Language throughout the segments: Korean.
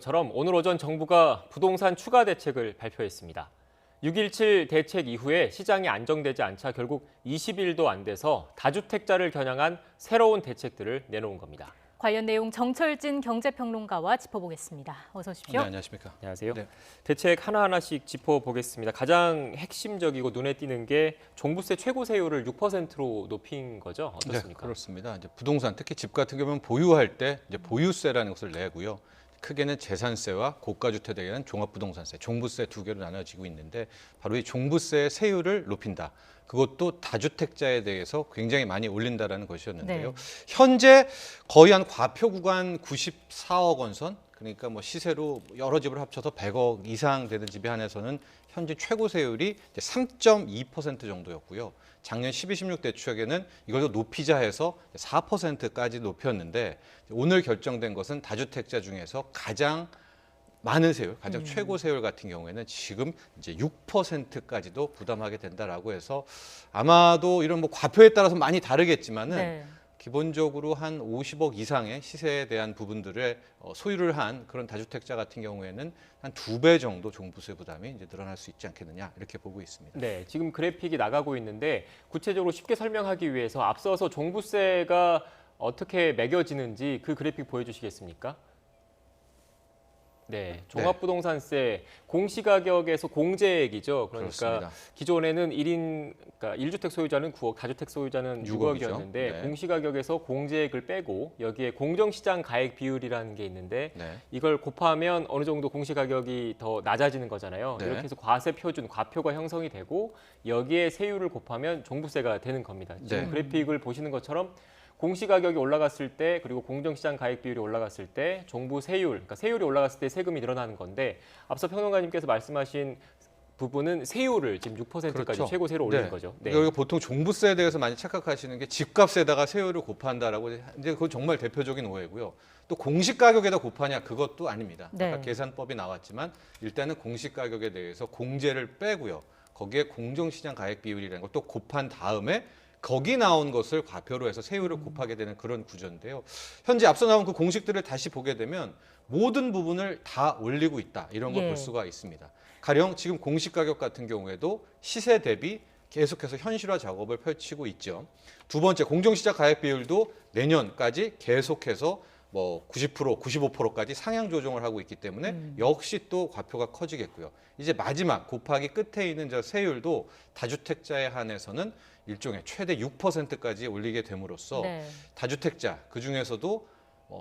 처럼 오늘 오전 정부가 부동산 추가 대책을 발표했습니다. 6.17 대책 이후에 시장이 안정되지 않자 결국 20일도 안 돼서 다주택자를 겨냥한 새로운 대책들을 내놓은 겁니다. 관련 내용 정철진 경제평론가와 짚어보겠습니다. 어서 오십시오. 네, 안녕하십니까. 안녕하세요. 네. 대책 하나하나씩 짚어보겠습니다. 가장 핵심적이고 눈에 띄는 게 종부세 최고 세율을 6%로 높인 거죠? 어떻습니까? 네, 그렇습니다. 이제 부동산, 특히 집 같은 경우는 보유할 때 이제 보유세라는 것을 내고요. 크게는 재산세와 고가주택에 대한 종합부동산세, 종부세 두 개로 나눠지고 있는데 바로 이 종부세 세율을 높인다. 그것도 다주택자에 대해서 굉장히 많이 올린다라는 것이었는데요. 네. 현재 거의 한 과표 구간 94억 원 선, 그러니까 뭐 시세로 여러 집을 합쳐서 100억 이상 되는 집에 한해서는 현재 최고 세율이 3.2% 정도였고요. 작년 12, 16 대축에는 이걸 더 높이자 해서 4%까지 높였는데 오늘 결정된 것은 다주택자 중에서 가장 많은 세율, 가장 최고 세율 같은 경우에는 지금 이제 6%까지도 부담하게 된다라고 해서 아마도 이런 뭐 과표에 따라서 많이 다르겠지만은 네. 기본적으로 한 50억 이상의 시세에 대한 부분들을 소유를 한 그런 다주택자 같은 경우에는 한 2배 정도 종부세 부담이 이제 늘어날 수 있지 않겠느냐 이렇게 보고 있습니다. 네, 지금 그래픽이 나가고 있는데 구체적으로 쉽게 설명하기 위해서 앞서서 종부세가 어떻게 매겨지는지 그 그래픽 보여주시겠습니까? 네, 종합부동산세 공시가격에서 공제액이죠. 그러니까 그렇습니다. 기존에는 1인, 그러니까 1주택 소유자는 9억, 다주택 소유자는 6억이죠. 6억이었는데 네. 공시가격에서 공제액을 빼고 여기에 공정시장 가액 비율이라는 게 있는데 네. 이걸 곱하면 어느 정도 공시가격이 더 낮아지는 거잖아요. 네. 이렇게 해서 과세 표준, 과표가 형성이 되고 여기에 세율을 곱하면 종부세가 되는 겁니다. 지금 네. 그래픽을 보시는 것처럼 공시가격이 올라갔을 때 그리고 공정시장 가액 비율이 올라갔을 때 종부 세율, 그러니까 세율이 올라갔을 때 세금이 늘어나는 건데 앞서 평론가님께서 말씀하신 부분은 세율을 지금 6%까지 그렇죠. 최고 세율을 올리는 네. 거죠. 네. 여기가 보통 종부세에 대해서 많이 착각하시는 게 집값에다가 세율을 곱한다라고 이제 그건 정말 대표적인 오해고요. 또 공시가격에다 곱하냐 그것도 아닙니다. 네. 아까 계산법이 나왔지만 일단은 공시가격에 대해서 공제를 빼고요. 거기에 공정시장 가액 비율이라는 걸 또 곱한 다음에 거기 나온 것을 과표로 해서 세율을 곱하게 되는 그런 구조인데요. 현재 앞서 나온 그 공식들을 다시 보게 되면 모든 부분을 다 올리고 있다. 이런 걸 예. 볼 수가 있습니다. 가령 지금 공시가격 같은 경우에도 시세 대비 계속해서 현실화 작업을 펼치고 있죠. 두 번째, 공정시장 가액 비율도 내년까지 계속해서 뭐 90%, 95%까지 상향 조정을 하고 있기 때문에 역시 또 과표가 커지겠고요. 이제 마지막 곱하기 끝에 있는 저 세율도 다주택자에 한해서는 일종의 최대 6%까지 올리게 됨으로써 네. 다주택자 그 중에서도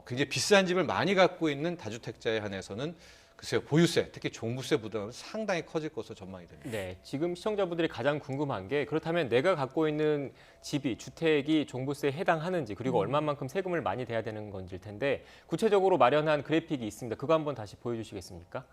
굉장히 비싼 집을 많이 갖고 있는 다주택자에 한해서는 글쎄요 보유세 특히 종부세 부담은 상당히 커질 것으로 전망이 됩니다. 네, 지금 시청자분들이 가장 궁금한 게 그렇다면 내가 갖고 있는 집이 주택이 종부세에 해당하는지 그리고 얼마만큼 세금을 많이 대야 되는 건지일 텐데 구체적으로 마련한 그래픽이 있습니다. 그거 한번 다시 보여주시겠습니까?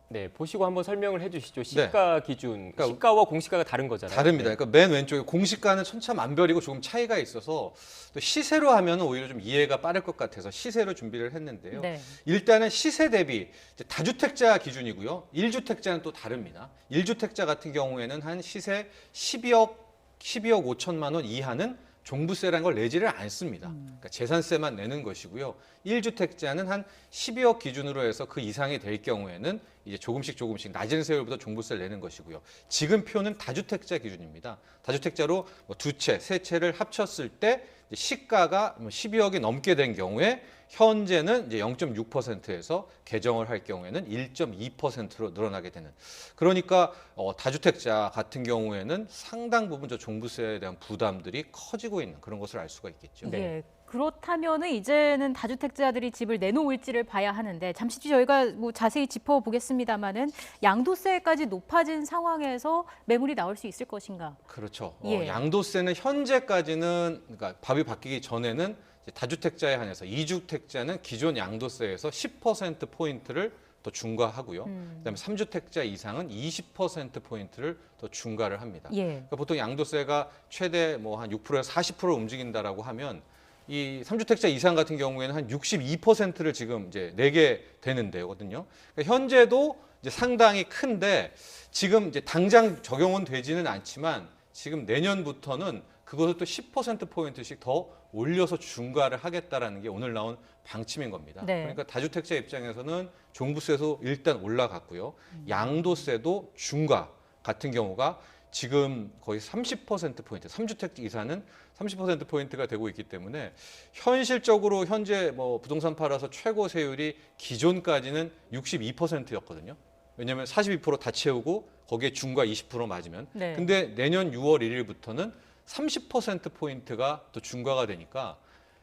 네, 보시고 한번 설명을 해주시죠. 시가 기준, 그러니까 시가와 공시가가 다른 거잖아요. 다릅니다. 네. 그러니까 맨 왼쪽에 공시가는 천차만별이고 조금 차이가 있어서 또 시세로 하면 오히려 좀 이해가 빠를 것 같아서 시세로 준비를 했는데요. 네. 일단은 시세 대비 이제 다주택자 기준이고요. 1주택자는 또 다릅니다. 1주택자 같은 경우에는 한 시세 12억 5천만 원 이하는 종부세라는 걸 내지를 않습니다. 그러니까 재산세만 내는 것이고요. 1주택자는 한 12억 기준으로 해서 그 이상이 될 경우에는 이제 조금씩 낮은 세율부터 종부세를 내는 것이고요. 지금 표는 다주택자 기준입니다. 다주택자로 뭐 두 채, 세 채를 합쳤을 때 시가가 12억이 넘게 된 경우에 현재는 이제 0.6%에서 개정을 할 경우에는 1.2%로 늘어나게 되는. 그러니까 다주택자 같은 경우에는 상당 부분 저 종부세에 대한 부담들이 커지고 있는 그런 것을 알 수가 있겠죠. 네. 예. 그렇다면은 이제는 다주택자들이 집을 내놓을지를 봐야 하는데 잠시 뒤 저희가 뭐 자세히 짚어보겠습니다만은 양도세까지 높아진 상황에서 매물이 나올 수 있을 것인가? 그렇죠. 예. 양도세는 현재까지는 그러니까 법이 바뀌기 전에는 이제 다주택자에 한해서 2주택자는 기존 양도세에서 10% 포인트를 더 중과하고요. 그다음에 3주택자 이상은 20% 포인트를 더 중과를 합니다. 예. 그러니까 보통 양도세가 최대 뭐 한 6%에서 40% 움직인다라고 하면 이 3주택자 이상 같은 경우에는 한 62%를 지금 이제 내게 되는 데거든요. 그러니까 현재도 이제 상당히 큰데 지금 이제 당장 적용은 되지는 않지만 지금 내년부터는 그것을 또 10% 포인트씩 더 올려서 중과를 하겠다라는 게 오늘 나온 방침인 겁니다. 네. 그러니까 다주택자 입장에서는 종부세도 일단 올라갔고요. 양도세도 중과 같은 경우가 지금 거의 30%포인트, 3주택 이사는 30%포인트가 되고 있기 때문에 현실적으로 현재 뭐 부동산 팔아서 최고 세율이 기존까지는 62%였거든요. 왜냐하면 42%다 채우고 거기에 중과 20% 맞으면. 네. 근데 내년 6월 1일부터는 30%포인트가 또 중과가 되니까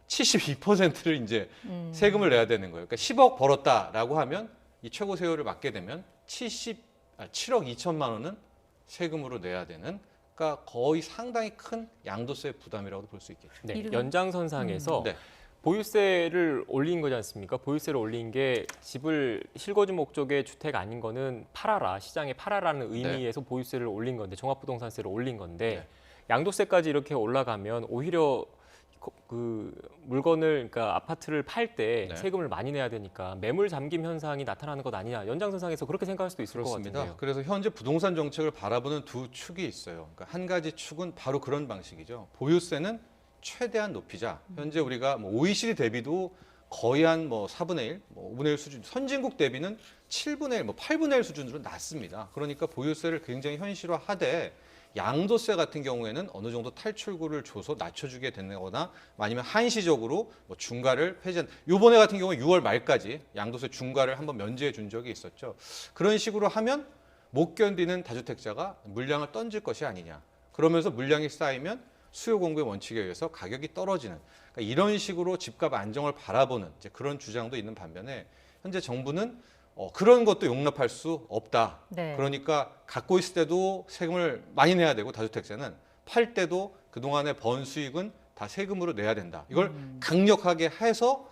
72%를 이제 세금을 내야 되는 거예요. 그러니까 10억 벌었다라고 하면 이 최고 세율을 맞게 되면 7억 2천만 원은 세금으로 내야 되는, 그러니까 거의 상당히 큰 양도세 부담이라고 볼 수 있겠죠. 네, 이름- 연장선상에서 네. 보유세를 올린 거지 않습니까? 보유세를 올린 게 집을 실거주 목적의 주택 아닌 거는 팔아라, 시장에 팔아라는 의미에서 보유세를 올린 건데, 종합부동산세를 올린 건데 네. 양도세까지 이렇게 올라가면 오히려 그 물건을, 그러니까 아파트를 팔 때 네. 세금을 많이 내야 되니까 매물 잠김 현상이 나타나는 것 아니냐, 연장선상에서 그렇게 생각할 수도 있을 것 그렇습니다. 같은데요. 그래서 현재 부동산 정책을 바라보는 두 축이 있어요. 그러니까 한 가지 축은 바로 그런 방식이죠. 보유세는 최대한 높이자. 현재 우리가 뭐 OECD 대비도 거의 한 뭐 4분의 1, 뭐 5분의 1 수준, 선진국 대비는 7분의 1, 뭐 8분의 1 수준으로 낮습니다. 그러니까 보유세를 굉장히 현실화하되 양도세 같은 경우에는 어느 정도 탈출구를 줘서 낮춰주게 되거나 아니면 한시적으로 뭐 중과를 폐지한, 요번에 같은 경우에 6월 말까지 양도세 중과를 한번 면제해 준 적이 있었죠. 그런 식으로 하면 못 견디는 다주택자가 물량을 던질 것이 아니냐. 그러면서 물량이 쌓이면 수요 공급의 원칙에 의해서 가격이 떨어지는, 그러니까 이런 식으로 집값 안정을 바라보는 이제 그런 주장도 있는 반면에 현재 정부는 그런 것도 용납할 수 없다. 네. 그러니까 갖고 있을 때도 세금을 많이 내야 되고 다주택자는 팔 때도 그동안에 번 수익은 다 세금으로 내야 된다. 이걸 강력하게 해서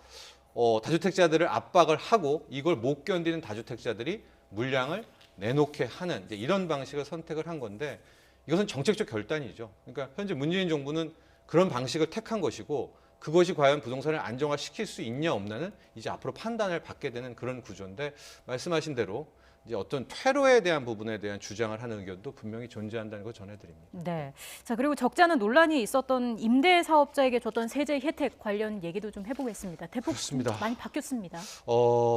다주택자들을 압박을 하고 이걸 못 견디는 다주택자들이 물량을 내놓게 하는 이제 이런 방식을 선택을 한 건데, 이것은 정책적 결단이죠. 그러니까 현재 문재인 정부는 그런 방식을 택한 것이고 그것이 과연 부동산을 안정화시킬 수 있냐 없냐는 이제 앞으로 판단을 받게 되는 그런 구조인데, 말씀하신 대로 이제 어떤 퇴로에 대한 부분에 대한 주장을 하는 의견도 분명히 존재한다는 걸 전해드립니다. 네. 자, 그리고 적지 않은 논란이 있었던 임대 사업자에게 줬던 세제 혜택 관련 얘기도 좀 해보겠습니다. 대폭 그렇습니다. 많이 바뀌었습니다.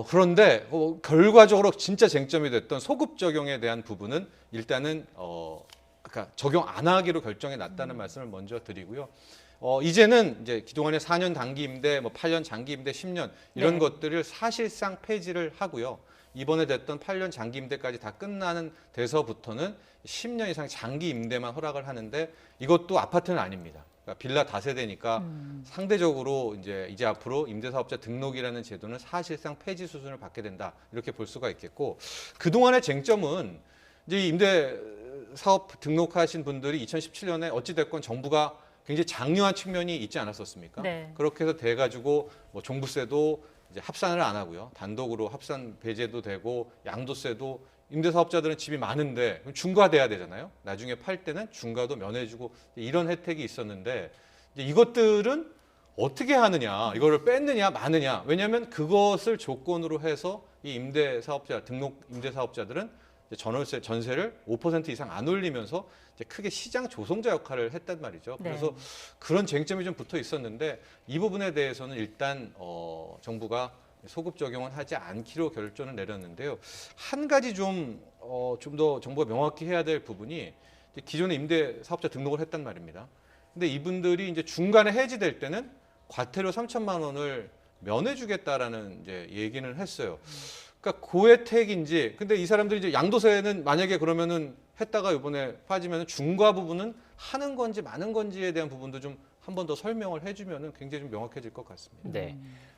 그런데 결과적으로 진짜 쟁점이 됐던 소급 적용에 대한 부분은 일단은 그러니까 적용 안 하기로 결정해 놨다는 말씀을 먼저 드리고요. 이제는 이제 그동안에 4년 단기 임대, 뭐 8년 장기 임대, 10년 이런 네. 것들을 사실상 폐지를 하고요. 이번에 됐던 8년 장기 임대까지 다 끝나는 데서부터는 10년 이상 장기 임대만 허락을 하는데, 이것도 아파트는 아닙니다. 그러니까 빌라 다세대니까 상대적으로 이제 앞으로 임대사업자 등록이라는 제도는 사실상 폐지 수순을 받게 된다, 이렇게 볼 수가 있겠고, 그동안의 쟁점은 이제 임대 사업 등록하신 분들이 2017년에 어찌됐건 정부가 굉장히 장려한 측면이 있지 않았었습니까? 네. 그렇게 해서 돼가지고 뭐 종부세도 이제 합산을 안 하고요. 단독으로 합산 배제도 되고 양도세도, 임대사업자들은 집이 많은데 중과돼야 되잖아요. 나중에 팔 때는 중과도 면해주고 이런 혜택이 있었는데, 이제 이것들은 어떻게 하느냐, 이거를 뺐느냐 마느냐. 왜냐하면 그것을 조건으로 해서 이 임대사업자 등록 임대사업자들은 전월세 전세를 5% 이상 안 올리면서 이제 크게 시장 조성자 역할을 했단 말이죠. 네. 그래서 그런 쟁점이 좀 붙어 있었는데, 이 부분에 대해서는 일단 정부가 소급 적용은 하지 않기로 결정을 내렸는데요. 한 가지 좀 더 정부가 명확히 해야 될 부분이, 이제 기존에 임대 사업자 등록을 했단 말입니다. 근데 이분들이 이제 중간에 해지될 때는 과태료 3천만 원을 면해주겠다라는 이제 얘기는 했어요. 그러니까 고혜택인지, 근데 이 사람들이 이제 양도세는 만약에 그러면은 했다가 이번에 빠지면 중과 부분은 하는 건지 마는 건지에 대한 부분도 좀 한 번 더 설명을 해주면은 굉장히 좀 명확해질 것 같습니다. 네.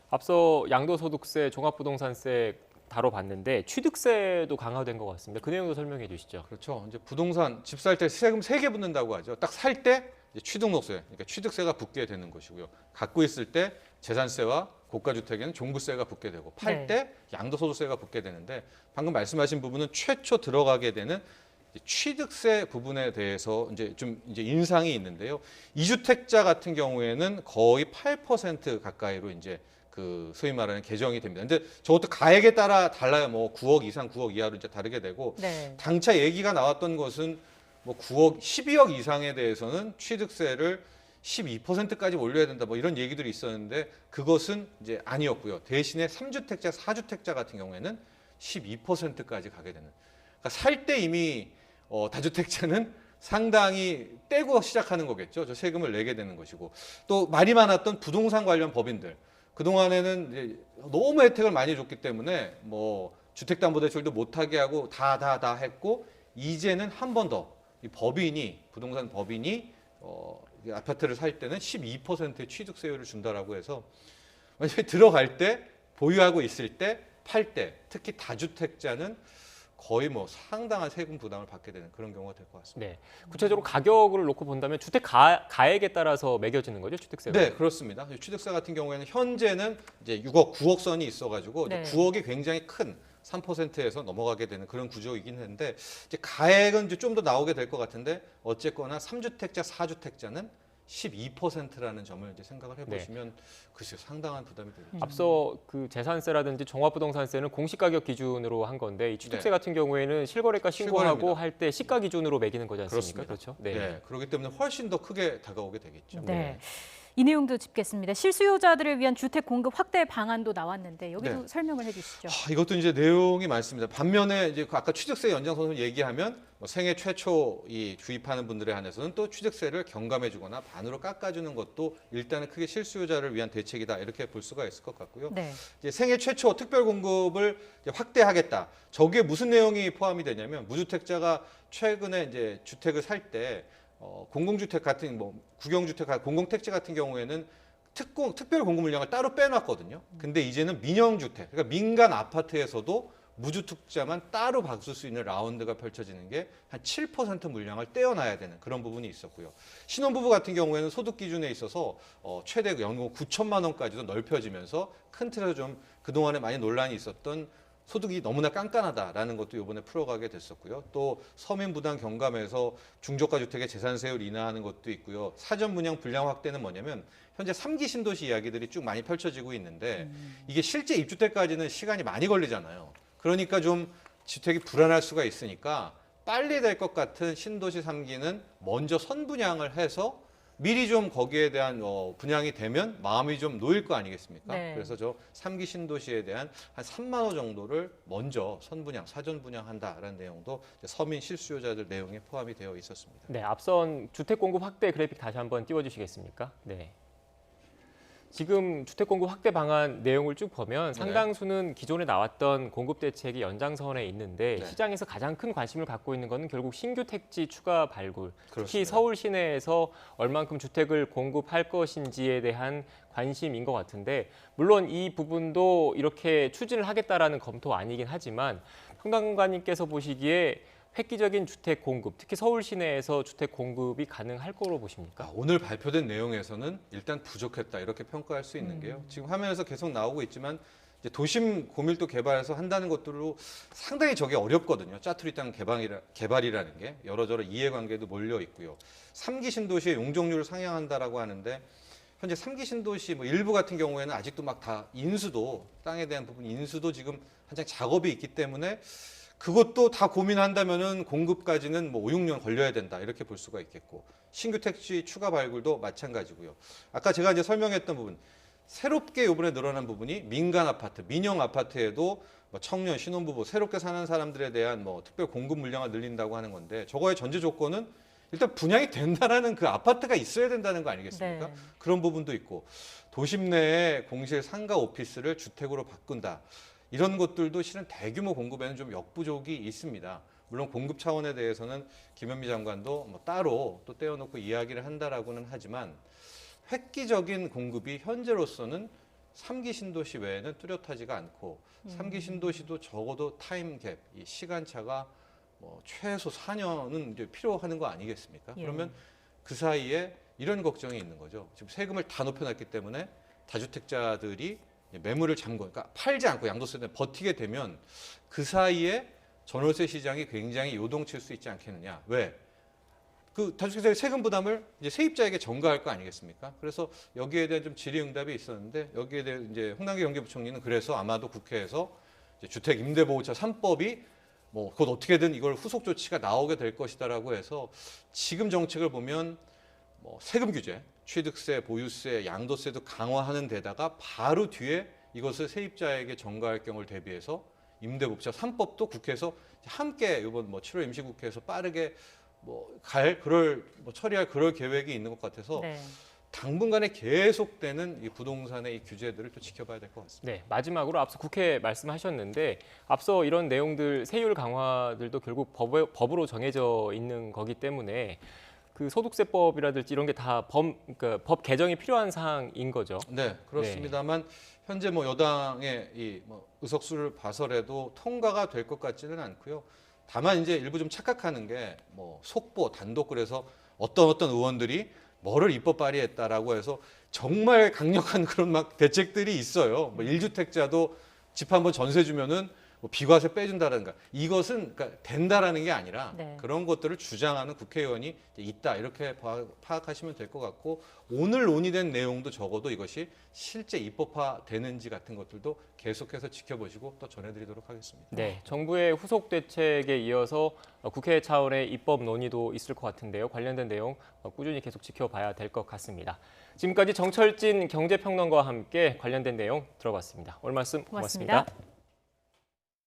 앞서 양도소득세, 종합부동산세 다뤄봤는데 취득세도 강화된 것 같습니다. 그 내용도 설명해 주시죠. 그렇죠. 이제 부동산 집 살 때 세금 3개 붙는다고 하죠. 딱 살 때 취등록세, 그러니까 취득세가 붙게 되는 것이고요. 갖고 있을 때 재산세와 고가주택에는 종부세가 붙게 되고, 팔 때 양도소득세가 붙게 되는데, 방금 말씀하신 부분은 최초 들어가게 되는 취득세 부분에 대해서 이제 인상이 있는데요. 2주택자 같은 경우에는 거의 8% 가까이로 이제 그 소위 말하는 개정이 됩니다. 근데 저것도 가액에 따라 달라요. 뭐 9억 이상, 9억 이하로 이제 다르게 되고, 네. 당차 얘기가 나왔던 것은 뭐 9억, 12억 이상에 대해서는 취득세를 12%까지 올려야 된다 뭐 이런 얘기들이 있었는데 그것은 이제 아니었고요. 대신에 3주택자, 4주택자 같은 경우에는 12%까지 가게 되는. 그러니까 살 때 이미 다주택자는 상당히 떼고 시작하는 거겠죠. 저 세금을 내게 되는 것이고 또 말이 많았던 부동산 관련 법인들 그동안에는 이제 너무 혜택을 많이 줬기 때문에 뭐 주택담보대출도 못하게 하고 다 했고 이제는 한 번 더 이 법인이 부동산 법인이 이 아파트를 살 때는 12%의 취득세율을 준다라고 해서 만약에 들어갈 때 보유하고 있을 때 팔 때 특히 다주택자는 거의 뭐 상당한 세금 부담을 받게 되는 그런 경우가 될 것 같습니다. 네. 구체적으로 가격을 놓고 본다면 주택 가액에 따라서 매겨지는 거죠, 취득세가? 네, 그렇습니다. 취득세 같은 경우에는 현재는 이제 6억, 9억 선이 있어가지고 네. 9억이 굉장히 큰 3%에서 넘어가게 되는 그런 구조이긴 한데 이제 가액은 이제 좀 더 나오게 될 것 같은데 어쨌거나 3주택자, 4주택자는 12%라는 점을 이제 생각을 해보시면 글쎄요 상당한 부담이 되겠죠. 앞서 그 재산세라든지 종합부동산세는 공시가격 기준으로 한 건데 이 취득세 네. 같은 경우에는 실거래가 신고하고 실거래입니다. 할 때 시가 기준으로 매기는 거지 않습니까? 그렇습니다. 그렇죠? 네. 그렇기 때문에 훨씬 더 크게 다가오게 되겠죠. 네. 이 내용도 짚겠습니다. 실수요자들을 위한 주택 공급 확대 방안도 나왔는데 여기도 네. 설명을 해주시죠. 이것도 이제 내용이 많습니다. 반면에 이제 아까 취득세 연장선을 얘기하면 뭐 생애 최초 이 주입하는 분들에 한해서는 또 취득세를 경감해주거나 반으로 깎아주는 것도 일단은 크게 실수요자를 위한 대책이다 이렇게 볼 수가 있을 것 같고요. 네. 이제 생애 최초 특별 공급을 이제 확대하겠다. 저게 무슨 내용이 포함이 되냐면 무주택자가 최근에 이제 주택을 살 때 공공주택 같은 뭐 국영주택, 공공택지 같은 경우에는 특별 공급 물량을 따로 빼놨거든요. 근데 이제는 민영주택, 그러니까 민간 아파트에서도 무주택자만 따로 받을 수 있는 라운드가 펼쳐지는 게 한 7% 물량을 떼어놔야 되는 그런 부분이 있었고요. 신혼부부 같은 경우에는 소득 기준에 있어서 최대 연금 9천만 원까지도 넓혀지면서 큰 틀에서 좀 그동안에 많이 논란이 있었던 소득이 너무나 깐깐하다라는 것도 이번에 풀어가게 됐었고요. 또 서민 부담 경감에서 중저가 주택의 재산세율 인하하는 것도 있고요. 사전 분양 분량 확대는 뭐냐면 현재 3기 신도시 이야기들이 쭉 많이 펼쳐지고 있는데 이게 실제 입주 때까지는 시간이 많이 걸리잖아요. 그러니까 좀 주택이 불안할 수가 있으니까 빨리 될 것 같은 신도시 3기는 먼저 선분양을 해서 미리 좀 거기에 대한 분양이 되면 마음이 좀 놓일 거 아니겠습니까? 네. 그래서 저 3기 신도시에 대한 한 3만 원 정도를 먼저 선분양, 사전 분양한다라는 내용도 서민 실수요자들 내용에 포함이 되어 있었습니다. 네, 앞선 주택 공급 확대 그래픽 다시 한번 띄워주시겠습니까? 네. 지금 주택 공급 확대 방안 내용을 쭉 보면 상당수는 기존에 나왔던 공급 대책이 연장선에 있는데 네. 시장에서 가장 큰 관심을 갖고 있는 것은 결국 신규 택지 추가 발굴, 특히 그렇습니다. 서울 시내에서 얼만큼 주택을 공급할 것인지에 대한 관심인 것 같은데 물론 이 부분도 이렇게 추진을 하겠다라는 검토 아니긴 하지만 평론가님께서 보시기에 획기적인 주택 공급, 특히 서울 시내에서 주택 공급이 가능할 거로 보십니까? 오늘 발표된 내용에서는 일단 부족했다 이렇게 평가할 수 있는 게요. 지금 화면에서 계속 나오고 있지만 이제 도심 고밀도 개발해서 한다는 것들로 상당히 저게 어렵거든요. 짜투리 땅 개발이라는 게 여러저러 이해관계도 몰려 있고요. 3기 신도시의 용적률을 상향한다라고 하는데 현재 3기 신도시 뭐 일부 같은 경우에는 아직도 막 다 인수도 땅에 대한 부분 인수도 지금 한창 작업이 있기 때문에 그것도 다 고민한다면은 공급까지는 뭐 5, 6년 걸려야 된다 이렇게 볼 수가 있겠고 신규 택지 추가 발굴도 마찬가지고요. 아까 제가 이제 설명했던 부분 새롭게 이번에 늘어난 부분이 민간 아파트, 민영 아파트에도 뭐 청년, 신혼부부 새롭게 사는 사람들에 대한 뭐 특별 공급 물량을 늘린다고 하는 건데 저거의 전제 조건은 일단 분양이 된다라는 그 아파트가 있어야 된다는 거 아니겠습니까? 네. 그런 부분도 있고 도심 내에 공실 상가 오피스를 주택으로 바꾼다. 이런 것들도 실은 대규모 공급에는 좀 역부족이 있습니다. 물론 공급 차원에 대해서는 김현미 장관도 뭐 따로 또 떼어놓고 이야기를 한다라고는 하지만 획기적인 공급이 현재로서는 3기 신도시 외에는 뚜렷하지가 않고 3기 신도시도 적어도 타임 갭, 이 시간차가 뭐 최소 4년은 이제 필요하는 거 아니겠습니까? 예. 그러면 그 사이에 이런 걱정이 있는 거죠. 지금 세금을 다 높여놨기 때문에 다주택자들이 매물을 잠궈, 그러니까 팔지 않고 양도세에 버티게 되면 그 사이에 전월세 시장이 굉장히 요동칠 수 있지 않겠느냐. 왜? 그 다주택자의 세금 부담을 이제 세입자에게 전가할 거 아니겠습니까? 그래서 여기에 대한 좀 질의응답이 있었는데 여기에 대해 이제 홍남기 경제부총리는 그래서 아마도 국회에서 이제 주택 임대보호처 3법이 뭐 곧 어떻게든 이걸 후속 조치가 나오게 될 것이다라고 해서 지금 정책을 보면 뭐 세금 규제, 취득세, 보유세, 양도세도 강화하는 데다가 바로 뒤에 이것을 세입자에게 전가할 경우를 대비해서 임대보호자 3법도 국회에서 함께 이번 뭐 7월 임시국회에서 빠르게 처리할 그럴 계획이 있는 것 같아서 네. 당분간에 계속되는 이 부동산의 이 규제들을 또 지켜봐야 될 것 같습니다. 네, 마지막으로 앞서 국회 말씀하셨는데 앞서 이런 내용들 세율 강화들도 결국 법으로 정해져 있는 거기 때문에 그 소득세법이라든지 이런 게 다 그러니까 법 개정이 필요한 사항인 거죠. 네, 그렇습니다만 현재 뭐 여당의 이 뭐 의석수를 봐서라도 통과가 될 것 같지는 않고요. 다만 이제 일부 좀 착각하는 게 뭐 속보, 단독 그래서 어떤 의원들이 뭐를 입법 발의했다라고 해서 정말 강력한 그런 막 대책들이 있어요. 뭐 1주택자도 집 한번 전세 주면은 뭐 비과세 빼준다든가 이것은 그러니까 된다라는 게 아니라 네. 그런 것들을 주장하는 국회의원이 있다 이렇게 파악하시면 될 것 같고 오늘 논의된 내용도 적어도 이것이 실제 입법화되는지 같은 것들도 계속해서 지켜보시고 또 전해드리도록 하겠습니다. 네, 정부의 후속 대책에 이어서 국회 차원의 입법 논의도 있을 것 같은데요. 관련된 내용 꾸준히 계속 지켜봐야 될 것 같습니다. 지금까지 정철진 경제평론가와 함께 관련된 내용 들어봤습니다. 오늘 말씀 고맙습니다.